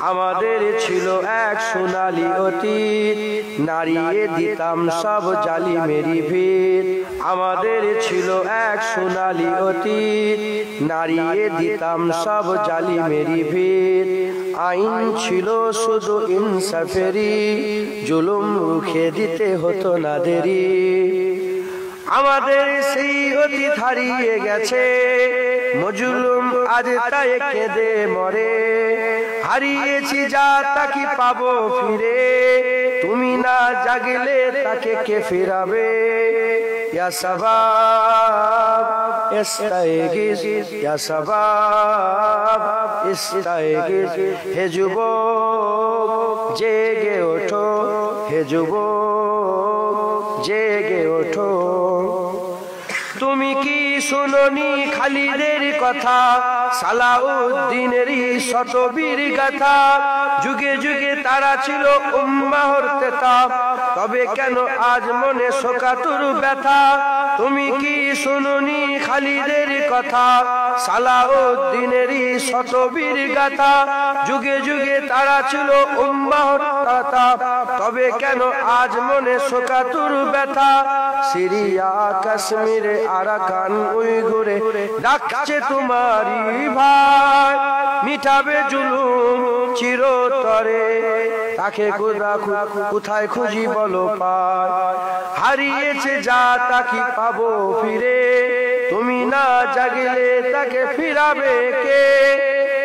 আমাদের ছিল এক সোনালী অতীত, নাড়িয়ে দিতাম সব জালিমেরই ভিত। আমাদের ছিল এক সোনালী অতীত, নাড়িয়ে দিতাম সব জালিমেরই ভিত। আইন ছিল শুধু ইনসাফেরই, জুলুম রুখে দিতে হতো না দেরি। আমাদের সেই অতীত হারিয়ে গেছে, মজলুম আজ তাই কেঁদে মরে। হারিয়েছি যা তা কি পাবো ফিরে, তুমি না জাগলে তাকে কে ফিরাবে। ইয়া শাবাব ইস্তাইগিজ, ইয়া শাবাব ইস্তাইগিজ। হে যুবক জেগে ওঠো, হে যুবক জেগে ওঠো। তুমি কি শুনোনি খালিদের কথা, সালাউদ্দিনেরই শতবীর গাথা। যুগে যুগে তারা ছিল উম্মাহর তেতা, তবে কেন আজ মনে শোকাতুর ব্যথা। তুমি কি শুনোনি খালিদের কথা, সালাউদ্দিনেরই শতবীর গাথা। যুগে যুগে তারা ছিল উম্মাহর তেতা, তবে কেন আজ মনে শোকাতুর ব্যথা। সিরিয়া কাশ্মীরে আরাকান উইগুরে ডাকছে তোমারই ভাই, মিটাবে জুলুম চিরতরে, তাকে কোথায় খুঁজি বলো পায়। হারিয়েছে যা তা কি পাবো ফিরে, তুমি না জাগলে তাকে ফিরাবে কে।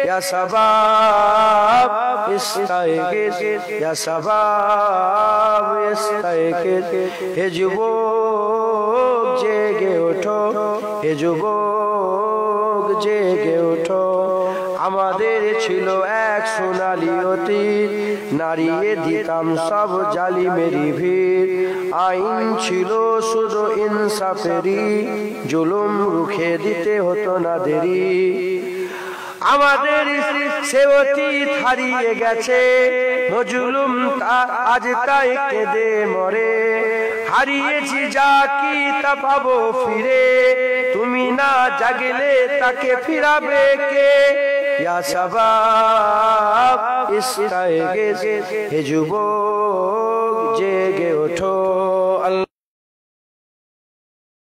ইয়া শাবাব ইস্তাইগিজ, ইয়া শাবাব ইস্তাইগিজ। হে যুবক জেগে ওঠো, হে যুবক জেগে ওঠো। আমাদের ছিল এক সোনালী অতীত, নাড়িয়ে দিতাম সব জালিমেরই ভিত। আইন ছিল শুধু ইনসাফেরই, জুলুম রুখে দিতে হতো না দেরি। আমাদের সে অতীত হারিয়ে গেছে, মজলুম আজ তাই কেঁদে মরে। হারিয়েছি যা কি তা পাবো ফিরে, তুমি না জাগলে তাকে ফিরাবে কে। ইয়া শাবাব ইস্তাইগিজ, হে যুবক জেগে ওঠো।